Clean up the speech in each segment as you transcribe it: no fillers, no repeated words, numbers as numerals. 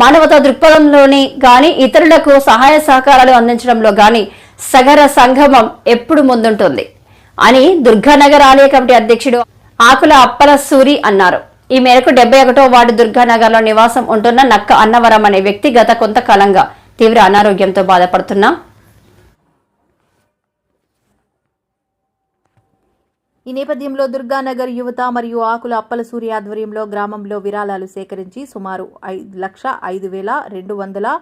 మానవతా దృక్పథంలోని గాని ఇతరులకు సహాయ సహకారాలు అందించడంలో గాని సగర సంగమం ఎప్పుడు ముందుంటుంది అని దుర్గానగర్ ఆలయ కమిటీ అధ్యక్షుడు ఆకుల అప్పల సూరి అన్నారు. ఈ మేరకు 71వ వార్డు దుర్గానగర్ లో నివాసం ఉంటున్న నక్క అన్నవరం అనే వ్యక్తి గత కొంతకాలంగా తీవ్ర అనారోగ్యంతో బాధపడుతున్నా ఈ నేపథ్యంలో దుర్గానగర్ యువత మరియు ఆకుల అప్పల సూర్య ఆధ్వర్యంలో గ్రామంలో విరాళాలు సేకరించి సుమారు 5,05,200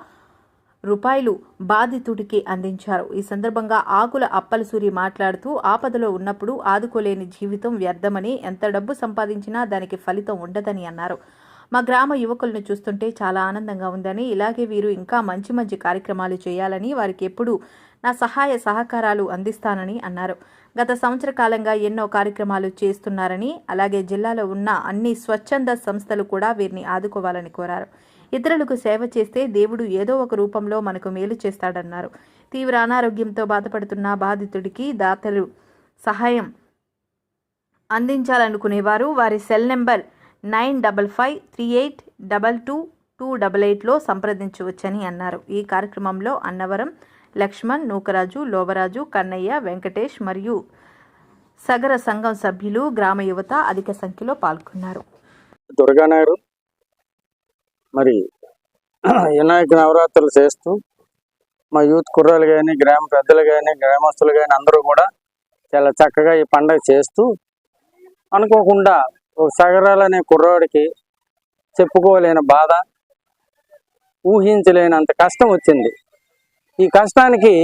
రూపాయలు బాధితుడికి అందించారు. ఈ సందర్భంగా ఆకుల అప్పల సూరి మాట్లాడుతూ ఆపదలో ఉన్నప్పుడు ఆదుకోలేని జీవితం వ్యర్థమని, ఎంత డబ్బు సంపాదించినా దానికి ఫలితం ఉండదని అన్నారు. మా గ్రామ యువకులను చూస్తుంటే చాలా ఆనందంగా ఉందని, ఇలాగే వీరు ఇంకా మంచి మంచి కార్యక్రమాలు చేయాలని, వారికి ఎప్పుడూ నా సహాయ సహకారాలు అందిస్తానని అన్నారు. గత సంవత్సర కాలంగా ఎన్నో కార్యక్రమాలు చేస్తున్నారని, అలాగే జిల్లాలో ఉన్న అన్ని స్వచ్ఛంద సంస్థలు కూడా వీరిని ఆదుకోవాలని కోరారు. ఇతరులకు సేవ చేస్తే దేవుడు ఏదో ఒక రూపంలో మనకు మేలు చేస్తాడన్నారు. తీవ్ర అనారోగ్యంతో బాధపడుతున్న బాధితుడికి దాతలు సహాయం అందించాలనుకునేవారు వారి సెల్ నెంబర్ 9553822288లో సంప్రదించవచ్చని అన్నారు. ఈ కార్యక్రమంలో అన్నవరం, లక్ష్మణ్, నూకరాజు, లోవరాజు, కన్నయ్య, వెంకటేష్ మరియు సగర సంఘం సభ్యులు, గ్రామ యువత అధిక సంఖ్యలో పాల్గొన్నారు. దుర్గానగర్ మరి వినాయక నవరాత్రులు చేస్తూ మా యూత్ కుర్రాలు కానీ, గ్రామ పెద్దలు కానీ, గ్రామస్తులు కానీ అందరూ కూడా చాలా చక్కగా ఈ పండుగ చేస్తూ అనుకోకుండా ఒక సగరాలనే కుర్రాడికి చెప్పుకోలేని బాధ, ఊహించలేనంత కష్టం వచ్చింది. ఈ కష్టానికి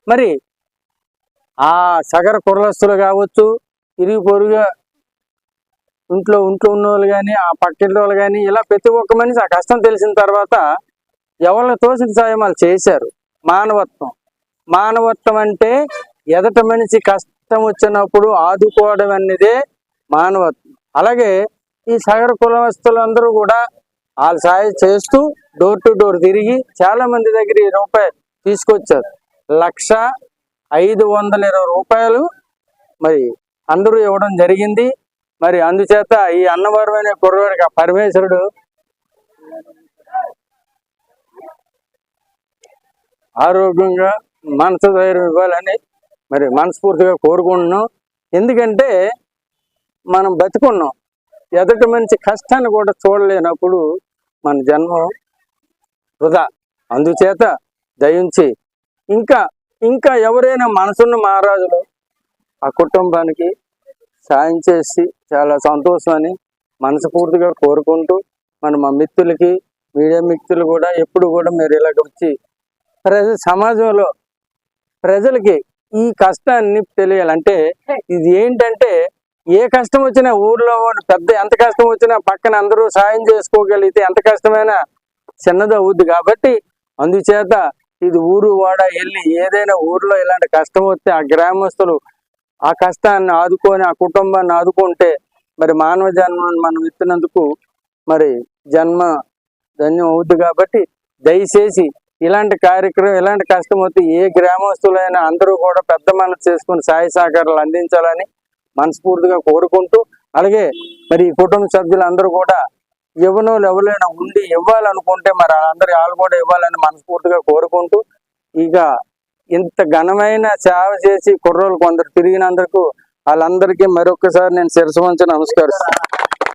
మరి ఆ సగర కుర్రస్తులు కావచ్చు, ఇరుగు పొరుగు ఇంట్లో ఉన్న వాళ్ళు కానీ, ఆ పక్కింటి వాళ్ళు కానీ, ఇలా ప్రతి ఒక్క మనిషి ఆ కష్టం తెలిసిన తర్వాత ఎవరిని తోసిన సాయం వాళ్ళు చేశారు. మానవత్వం అంటే ఎదట మనిషి కష్టం వచ్చినప్పుడు ఆదుకోవడం అనేదే మానవత్వం. అలాగే ఈ సగర కులస్తులందరూ కూడా వాళ్ళు సాయం చేస్తూ డోర్ టు డోర్ తిరిగి చాలా మంది దగ్గర రూపాయలు తీసుకొచ్చారు. 1,05,20 రూపాయలు మరి అందరూ ఇవ్వడం జరిగింది. మరి అందుచేత ఈ అన్నవరం అనే కుర్రవాడికి ఆ పరమేశ్వరుడు ఆరోగ్యంగా మనసు ధైర్యం ఇవ్వాలని మరి మనస్ఫూర్తిగా కోరుకుంటున్నాం. ఎందుకంటే మనం బతికున్నాం, ఎదుటి మంచి కష్టాన్ని కూడా చూడలేనప్పుడు మన జన్మ వృధా. అందుచేత దయించి ఇంకా ఎవరైనా మనసున్న మహారాజులు ఆ కుటుంబానికి సాయం చేసి చాలా సంతోషమని మనస్ఫూర్తిగా కోరుకుంటూ, మా మిత్రులకి, మీడియా మిత్రులు కూడా ఎప్పుడు కూడా మీరు ఇలాగ వచ్చి సమాజంలో ప్రజలకి ఈ కష్టాన్ని తెలియాలంటే, ఇది ఏంటంటే ఏ కష్టం వచ్చినా ఊర్లో పెద్ద ఎంత కష్టం వచ్చినా పక్కన అందరూ సాయం చేసుకోగలిగితే ఎంత కష్టమైనా చిన్నది అవుద్ది. కాబట్టి అందుచేత ఇది ఊరు వాడ వెళ్ళి ఏదైనా ఊర్లో ఇలాంటి కష్టం వస్తే ఆ గ్రామస్తులు ఆ కష్టాన్ని ఆదుకొని ఆ కుటుంబాన్ని ఆదుకుంటే మరి మానవ జన్మను మనం ఇచ్చినందుకు మరి జన్మ ధన్యం అవుద్ది. కాబట్టి దయచేసి ఇలాంటి కార్యక్రమం, ఇలాంటి కష్టం వస్తే ఏ గ్రామస్తులైనా అందరూ కూడా పెద్ద మనసు చేసుకుని సహాయ సహకారాలు అందించాలని మనస్ఫూర్తిగా కోరుకుంటూ, అలాగే మరి ఈ కుటుంబ సభ్యులందరూ కూడా ఎవరినోళ్ళు ఎవరైనా ఉండి ఇవ్వాలనుకుంటే మరి వాళ్ళు కూడా ఇవ్వాలని మనస్ఫూర్తిగా కోరుకుంటూ, ఇక ఇంత ఘనమైన సేవ చేసి కుర్రోళ్ళు కొందరు తిరిగినందుకు వాళ్ళందరికీ మరొకసారి నేను శిరస్సు వంచి నమస్కరిస్తాను.